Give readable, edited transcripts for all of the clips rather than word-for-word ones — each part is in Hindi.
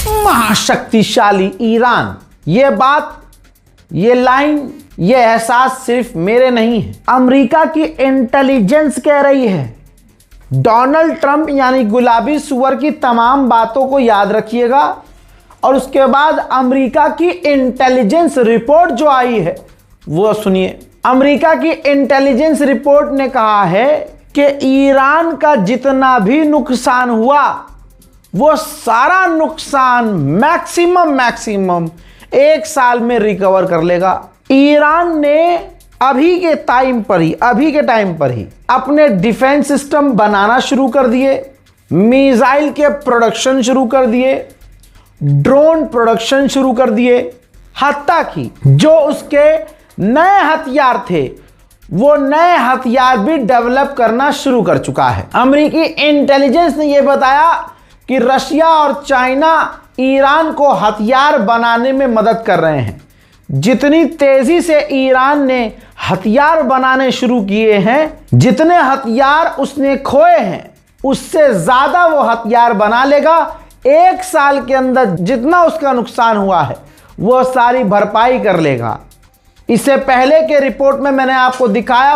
महाशक्तिशाली ईरान। ये बात, ये लाइन, ये एहसास सिर्फ मेरे नहीं है, अमेरिका की इंटेलिजेंस कह रही है। डोनाल्ड ट्रंप यानी गुलाबी सुअर की तमाम बातों को याद रखिएगा और उसके बाद अमेरिका की इंटेलिजेंस रिपोर्ट जो आई है वो सुनिए। अमेरिका की इंटेलिजेंस रिपोर्ट ने कहा है कि ईरान का जितना भी नुकसान हुआ वो सारा नुकसान मैक्सिमम 1 साल में रिकवर कर लेगा। ईरान ने अभी के टाइम पर ही अपने डिफेंस सिस्टम बनाना शुरू कर दिए, मिसाइल के प्रोडक्शन शुरू कर दिए, ड्रोन प्रोडक्शन शुरू कर दिए, हत्ता कि जो उसके नए हथियार थे वो नए हथियार भी डेवलप करना शुरू कर चुका है। अमेरिकी इंटेलिजेंस ने यह बताया कि रशिया और चाइना ईरान को हथियार बनाने में मदद कर रहे हैं। जितनी तेजी से ईरान ने हथियार बनाने शुरू किए हैं, जितने हथियार उसने खोए हैं उससे ज्यादा वो हथियार बना लेगा। 1 साल के अंदर जितना उसका नुकसान हुआ है वो सारी भरपाई कर लेगा। इससे पहले के रिपोर्ट में मैंने आपको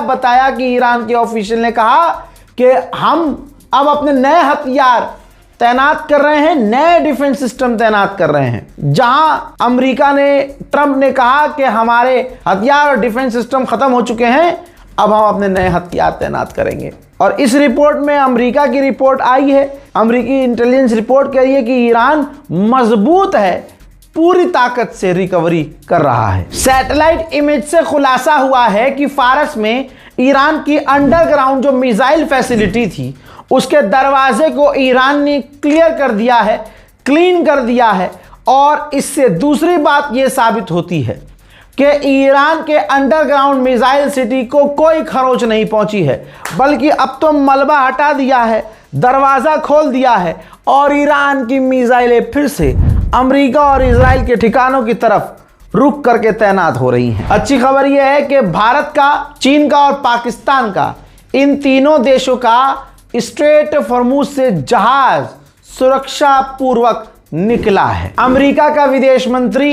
बताया कि ईरान के ऑफिशियल ने कहा कि हम अब अपने नए हथियार तैनात कर रहे हैं, नए डिफेंस सिस्टम तैनात कर रहे हैं। जहां अमेरिका ने, ट्रंप ने कहा कि हमारे हथियार और डिफेंस सिस्टम खत्म हो चुके हैं, अब हम अपने नए हथियार तैनात करेंगे। और इस रिपोर्ट में अमेरिका की रिपोर्ट आई है, अमेरिकी इंटेलिजेंस रिपोर्ट कह रही है कि ईरान मजबूत है, पूरी ताकत से रिकवरी कर रहा है। सैटेलाइट इमेज से खुलासा हुआ है कि फारस में ईरान की अंडरग्राउंड जो मिसाइल फैसिलिटी थी उसके दरवाजे को ईरान ने क्लियर कर दिया है, क्लीन कर दिया है। और इससे दूसरी बात यह साबित होती है कि ईरान के अंडरग्राउंड मिसाइल सिटी को कोई खरोंच नहीं पहुंची है, बल्कि अब तो मलबा हटा दिया है, दरवाजा खोल दिया है और ईरान की मिसाइलें फिर से अमेरिका और इजराइल के ठिकानों की तरफ रुक करके तैनात हो रही हैं। अच्छी खबर यह है कि भारत का, चीन का और पाकिस्तान का, इन तीनों देशों का स्ट्रेट फॉर्मूज से जहाज सुरक्षा पूर्वक निकला है। अमेरिका का विदेश मंत्री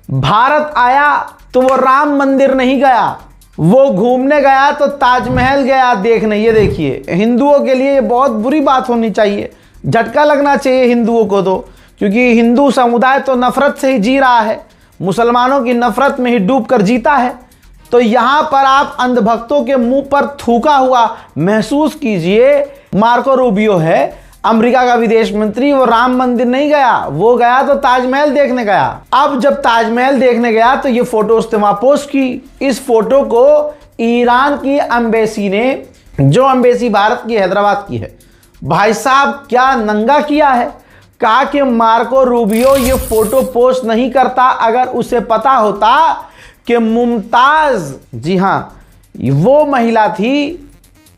भारत आया तो वो राम मंदिर नहीं गया, वो घूमने गया तो ताजमहल गया देखने। ये देखिए, हिंदुओं के लिए ये बहुत बुरी बात होनी चाहिए, झटका लगना चाहिए हिंदुओं को तो, क्योंकि हिंदू समुदाय तो नफरत से ही जी रहा है, मुसलमानों की नफरत में ही डूब कर जीता है। तो यहां पर आप अंधभक्तों के मुंह पर थूका हुआ महसूस कीजिए। मार्को रूबियो है अमेरिका का विदेश मंत्री, वो राम मंदिर नहीं गया, वो गया तो ताजमहल देखने गया। अब जब ताजमहल देखने गया तो ये फोटो उसने वहां पोस्ट की। इस फोटो को ईरान की एम्बेसी ने, जो एम्बेसी भारत की हैदराबाद की है, भाई साहब क्या नंगा किया है। कहा कि मार्को रूबियो ये फोटो पोस्ट नहीं करता अगर उसे पता होता कि मुमताज, जी हां, वो महिला थी,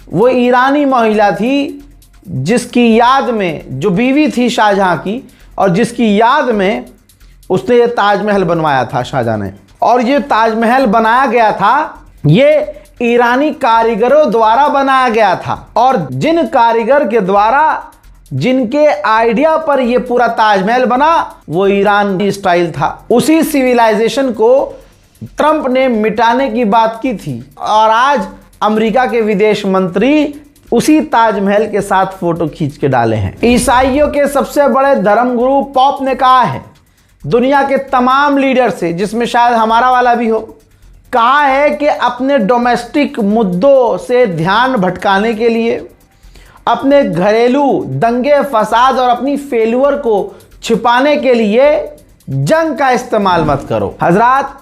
वो ईरानी महिला थी जिसकी याद में, जो बीवी थी शाहजहां की, और जिसकी याद में उसने ये ताजमहल बनवाया था शाहजहां ने। और ये ताजमहल बनाया गया था, ये ईरानी कारीगरों द्वारा बनाया गया था। और जिन कारीगर के द्वारा, जिनके आइडिया पर यह पूरा ताजमहल बना, वो ईरान की स्टाइल था। उसी सिविलाइजेशन को ट्रंप ने मिटाने की बात की थी और आज अमेरिका के विदेश मंत्री उसी ताजमहल के साथ फोटो खींच के डाले हैं। ईसाइयों के सबसे बड़े धर्मगुरु पोप ने कहा है दुनिया के तमाम लीडर से, जिसमें शायद हमारा वाला भी हो, कहा है कि अपने डोमेस्टिक मुद्दों से ध्यान भटकाने के लिए, अपने घरेलू दंगे फसाद और अपनी फेल्यूर को छिपाने के लिए जंग का इस्तेमाल मत करो। हजरात,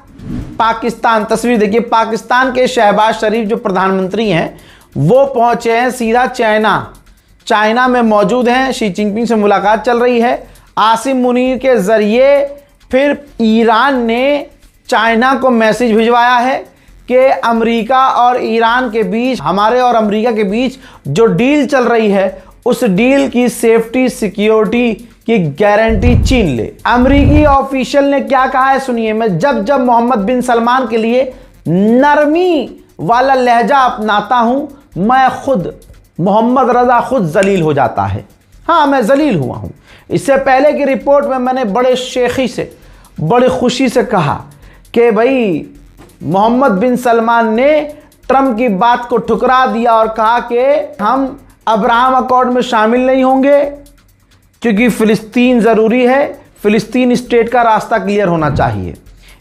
पाकिस्तान, तस्वीर देखिए, पाकिस्तान के शहबाज शरीफ जो प्रधानमंत्री हैं वो पहुंचे हैं सीधा चाइना में मौजूद हैं। शी जिनपिंग से मुलाकात चल रही है। आसिम मुनीर के जरिए फिर ईरान ने चाइना को मैसेज भिजवाया है कि अमेरिका और ईरान के बीच, हमारे और अमेरिका के बीच जो डील चल रही है उस डील की सेफ्टी सिक्योरिटी की गारंटी चीन ले। अमेरिकी ऑफिशियल ने क्या कहा है सुनिए। मैं जब मोहम्मद बिन सलमान के लिए नरमी वाला लहजा अपनाता हूं, मैं खुद, मोहम्मद रजा खुद जलील हो जाता है। हाँ, मैं जलील हुआ हूं। इससे पहले की रिपोर्ट में मैंने बड़े शेखी से, बड़े खुशी से कहा कि भाई मोहम्मद बिन सलमान ने ट्रंप की बात को ठुकरा दिया और कहा कि हम अब्राहम अकॉर्ड में शामिल नहीं होंगे क्योंकि फिलिस्तीन ज़रूरी है, फिलिस्तीन स्टेट का रास्ता क्लियर होना चाहिए।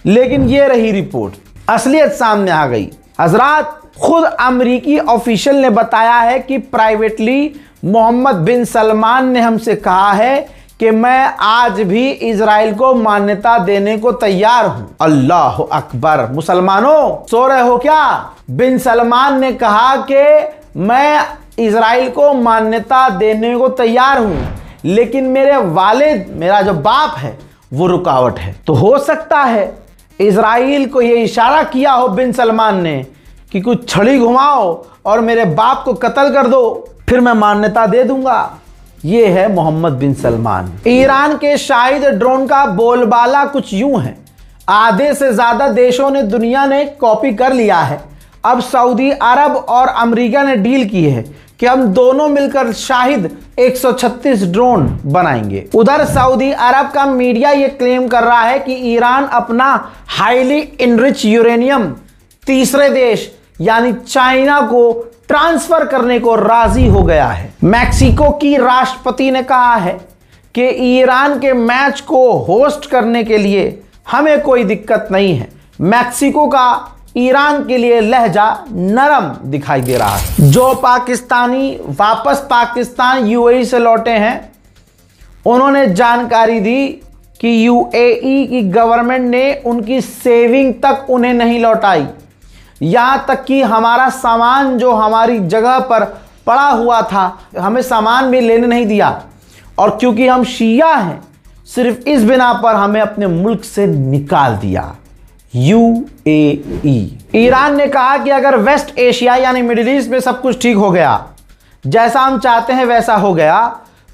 लेकिन ये रही रिपोर्ट, असलियत सामने आ गई। हजरात, खुद अमरीकी ऑफिशियल ने बताया है कि प्राइवेटली मोहम्मद बिन सलमान ने हमसे कहा है कि मैं आज भी इजराइल को मान्यता देने को तैयार हूं। अल्लाह अकबर। मुसलमानों, सो रहे हो क्या? बिन सलमान ने कहा कि मैं इजराइल को मान्यता देने को तैयार हूं, लेकिन मेरे वालिद, मेरा जो बाप है, वो रुकावट है। तो हो सकता है इजराइल को यह इशारा किया हो बिन सलमान ने कि कुछ छड़ी घुमाओ और मेरे बाप को कत्ल कर दो, फिर मैं मान्यता दे दूंगा। ये है मोहम्मद बिन सलमान। ईरान के शाहिद ड्रोन का बोलबाला कुछ यूं है, आधे से ज्यादा देशों ने, दुनिया ने कॉपी कर लिया है। अब सऊदी अरब और अमेरिका ने डील की है कि हम दोनों मिलकर शाहिद 136 ड्रोन बनाएंगे। उधर सऊदी अरब का मीडिया ये क्लेम कर रहा है कि ईरान अपना हाईली इनरिच यूरेनियम तीसरे देश यानी चाइना को ट्रांसफर करने को राजी हो गया है। मैक्सिको की राष्ट्रपति ने कहा है कि ईरान के मैच को होस्ट करने के लिए हमें कोई दिक्कत नहीं है। मैक्सिको का ईरान के लिए लहजा नरम दिखाई दे रहा है। जो पाकिस्तानी वापस पाकिस्तान यूएई से लौटे हैं, उन्होंने जानकारी दी कि यूएई की गवर्नमेंट ने उनकी सेविंग तक उन्हें नहीं लौटाई। यहां तक कि हमारा सामान जो हमारी जगह पर पड़ा हुआ था, हमें सामान भी लेने नहीं दिया। और क्योंकि हम शिया हैं, सिर्फ इस बिना पर हमें अपने मुल्क से निकाल दिया। यूएई। ईरान ने कहा कि अगर वेस्ट एशिया यानी मिडिल ईस्ट में सब कुछ ठीक हो गया, जैसा हम चाहते हैं वैसा हो गया,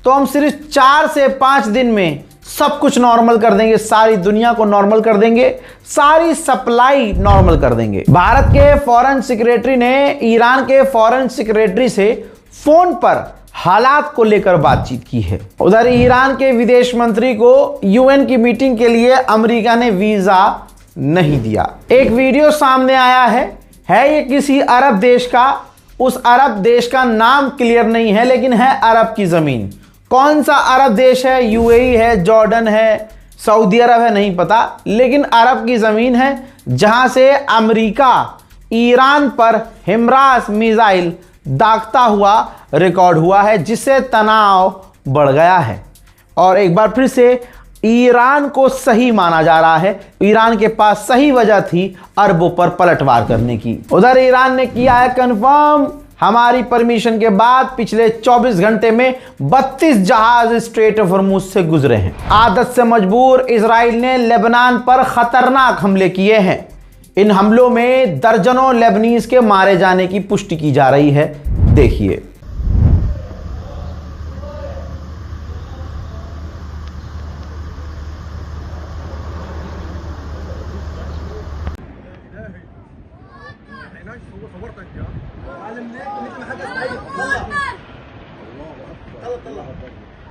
तो हम सिर्फ 4 से 5 दिन में सब कुछ नॉर्मल कर देंगे, सारी दुनिया को नॉर्मल कर देंगे, सारी सप्लाई नॉर्मल कर देंगे। भारत के फॉरेन सेक्रेटरी ने ईरान के फॉरेन सेक्रेटरी से फोन पर हालात को लेकर बातचीत की है। उधर ईरान के विदेश मंत्री को यूएन की मीटिंग के लिए अमेरिका ने वीजा नहीं दिया। एक वीडियो सामने आया है ये किसी अरब देश का। उस अरब देश का नाम क्लियर नहीं है, लेकिन है अरब की जमीन। कौन सा अरब देश है? यूएई है, जॉर्डन है, सऊदी अरब है, नहीं पता, लेकिन अरब की जमीन है जहां से अमेरिका ईरान पर हिमरास मिसाइल दागता हुआ रिकॉर्ड हुआ है, जिससे तनाव बढ़ गया है। और एक बार फिर से ईरान को सही माना जा रहा है। ईरान के पास सही वजह थी अरबों पर पलटवार करने की। उधर ईरान ने किया है कंफर्म, हमारी परमिशन के बाद पिछले 24 घंटे में 32 जहाज स्ट्रेट ऑफ हॉर्मुज से गुजरे हैं। आदत से मजबूर इजराइल ने लेबनान पर खतरनाक हमले किए हैं। इन हमलों में दर्जनों लेबनीज के मारे जाने की पुष्टि की जा रही है। देखिए।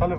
खलिफ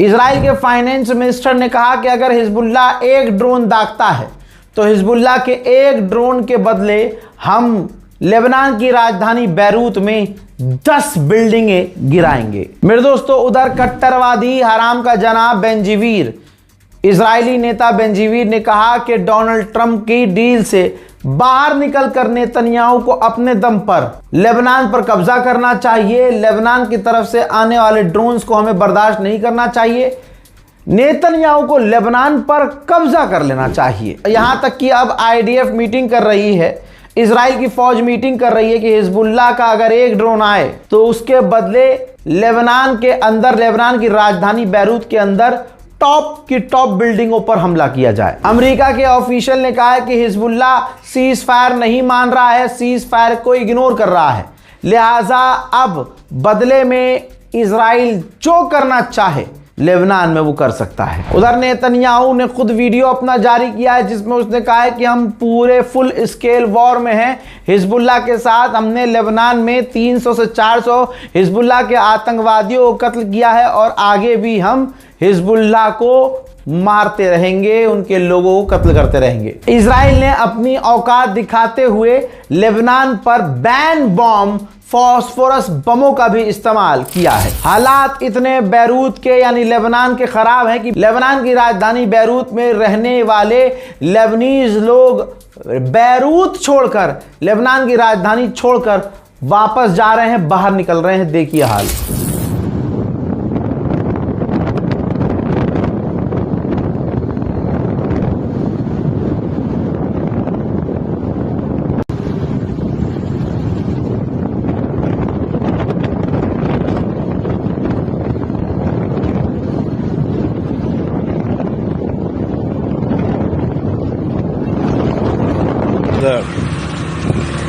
इजराइल के फाइनेंस मिनिस्टर ने कहा कि अगर हिजबुल्लाह एक ड्रोन दागता है तो हिजबुल्लाह के एक ड्रोन के बदले हम लेबनान की राजधानी बैरूत में 10 बिल्डिंगें गिराएंगे। मेरे दोस्तों, उधर कट्टरवादी हराम का जनाब बेंजीवीर, इजरायली नेता बेंजीवीर ने कहा कि डोनाल्ड ट्रंप की डील से बाहर निकलकर नेतन्याहू को अपने दम पर लेबनान पर कब्जा करना चाहिए। लेबनान की तरफ से आने वाले ड्रोन्स को हमें बर्दाश्त नहीं करना चाहिए। नेतन्याहू को लेबनान पर कब्जा कर लेना चाहिए। यहां तक कि अब आईडीएफ मीटिंग कर रही है, इजराइल की फौज मीटिंग कर रही है कि हिजबुल्लाह का अगर एक ड्रोन आए तो उसके बदले लेबनान के अंदर, लेबनान की राजधानी बैरूत के अंदर टॉप की टॉप बिल्डिंगों पर हमला किया जाए। अमेरिका के ऑफिशियल ने कहा है कि हिजबुल्लाह सीज फायर नहीं मान रहा है, सीज फायर को इग्नोर कर रहा है, लिहाजा अब बदले में इजराइल जो करना चाहे लेबनान में वो कर सकता है। उधर नेतन्याहू ने खुद वीडियो अपना जारी किया है जिसमें उसने कहा है कि हम पूरे फुल स्केल वॉर में हैं हिजबुल्लाह के साथ। हमने लेबनान में 300 से 400 हिजबुल्लाह के आतंकवादियों को कत्ल किया है और आगे भी हम हिजबुल्लाह को मारते रहेंगे, उनके लोगों को कत्ल करते रहेंगे। इजराइल ने अपनी औकात दिखाते हुए लेबनान पर बैन बॉम्ब, फॉस्फोरस बमों का भी इस्तेमाल किया है। हालात इतने बैरूत के यानी लेबनान के खराब हैं कि लेबनान की राजधानी बैरूत में रहने वाले लेबनीज लोग बैरूत छोड़कर, लेबनान की राजधानी छोड़कर वापस जा रहे हैं, बाहर निकल रहे हैं। देखिए हाल।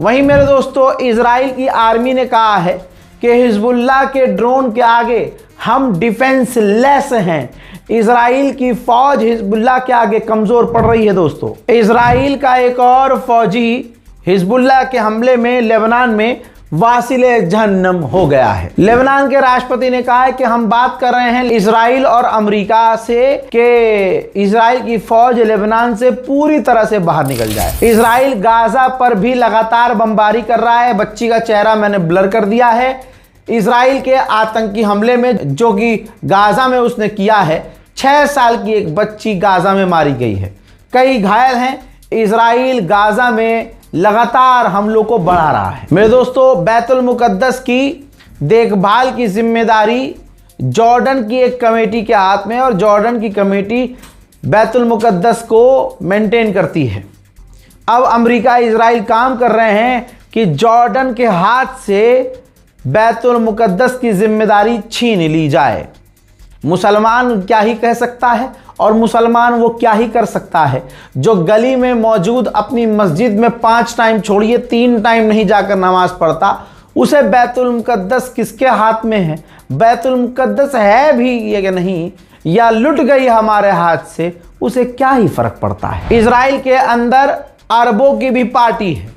वहीं मेरे दोस्तों, इजराइल की आर्मी ने कहा है कि हिजबुल्लाह के ड्रोन के आगे हम डिफेंसलेस हैं। इजराइल की फौज हिजबुल्लाह के आगे कमजोर पड़ रही है। दोस्तों, इजराइल का एक और फौजी हिजबुल्लाह के हमले में लेबनान में वासिले जहन्नम हो गया है। लेबनान के राष्ट्रपति ने कहा है कि हम बात कर रहे हैं इजराइल और अमेरिका से कि इजराइल की फौज लेबनान से पूरी तरह से बाहर निकल जाए। इजराइल गाजा पर भी लगातार बमबारी कर रहा है। बच्ची का चेहरा मैंने ब्लर कर दिया है। इजराइल के आतंकी हमले में जो कि गाजा में उसने किया है, 6 साल की एक बच्ची गाजा में मारी गई है, कई घायल हैं। इजराइल गाजा में लगातार हमलों को बढ़ा रहा है। मेरे दोस्तों, बैतुल मुकद्दस की देखभाल की जिम्मेदारी जॉर्डन की एक कमेटी के हाथ में, और जॉर्डन की कमेटी बैतुल मुकद्दस को मेंटेन करती है। अब अमेरिका, इजराइल काम कर रहे हैं कि जॉर्डन के हाथ से बैतुल मुकद्दस की जिम्मेदारी छीन ली जाए। मुसलमान क्या ही कह सकता है और मुसलमान वो क्या ही कर सकता है जो गली में मौजूद अपनी मस्जिद में 5 टाइम छोड़िए 3 टाइम नहीं जाकर नमाज पढ़ता, उसे बैतुल मुकद्दस किसके हाथ में है, बैतुल मुकद्दस है भी या नहीं, या लुट गई हमारे हाथ से, उसे क्या ही फर्क पड़ता है। इजराइल के अंदर अरबों की भी पार्टी है।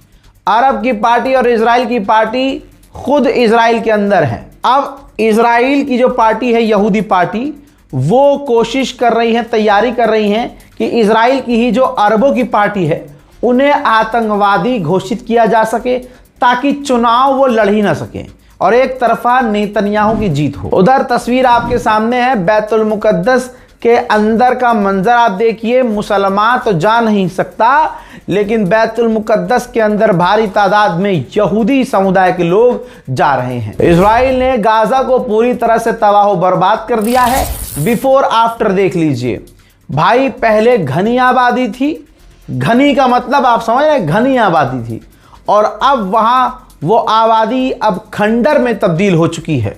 अरब की पार्टी और इजराइल की पार्टी खुद इजराइल के अंदर है। अब इजराइल की जो पार्टी है, यहूदी पार्टी, वो कोशिश कर रही है, तैयारी कर रही हैं कि इजराइल की ही जो अरबों की पार्टी है उन्हें आतंकवादी घोषित किया जा सके ताकि चुनाव वो लड़ ही ना सके और एक तरफा नेतन्याहू की जीत हो। उधर तस्वीर आपके सामने है बैतुल मुकद्दस के अंदर का मंजर आप देखिए। मुसलमान तो जा नहीं सकता, लेकिन बैतुल मुकद्दस के अंदर भारी तादाद में यहूदी समुदाय के लोग जा रहे हैं। इजराइल ने गाजा को पूरी तरह से तबाह बर्बाद कर दिया है। बिफोर आफ्टर देख लीजिए भाई। पहले घनी आबादी थी, घनी का मतलब आप समझ रहे हैं, घनी आबादी थी, और अब वहां वो आबादी अब खंडर में तब्दील हो चुकी है।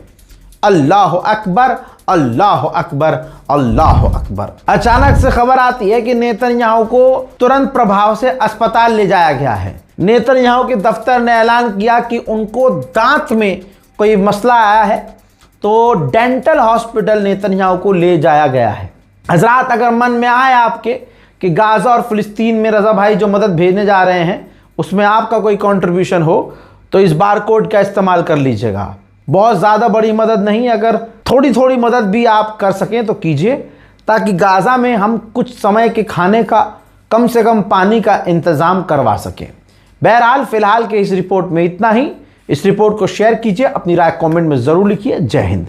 अल्लाह अकबर, अल्लाह अकबर, अल्लाह अकबर। अचानक से खबर आती है कि नेतन्याहू को तुरंत प्रभाव से अस्पताल ले जाया गया है। नेतन्याहू के दफ्तर ने ऐलान किया कि उनको दांत में कोई मसला आया है, तो डेंटल हॉस्पिटल नेतन्याहू को ले जाया गया है। हजरात, अगर मन में आए आपके कि गाजा और फिलिस्तीन में रजा भाई जो मदद भेजने जा रहे हैं उसमें आपका कोई कंट्रीब्यूशन हो, तो इस बार कोड का इस्तेमाल कर लीजिएगा। बहुत ज़्यादा बड़ी मदद नहीं, अगर थोड़ी थोड़ी मदद भी आप कर सकें तो कीजिए, ताकि गाज़ा में हम कुछ समय के खाने का, कम से कम पानी का इंतज़ाम करवा सकें। बहरहाल फ़िलहाल के इस रिपोर्ट में इतना ही। इस रिपोर्ट को शेयर कीजिए, अपनी राय कमेंट में ज़रूर लिखिए। जय हिंद।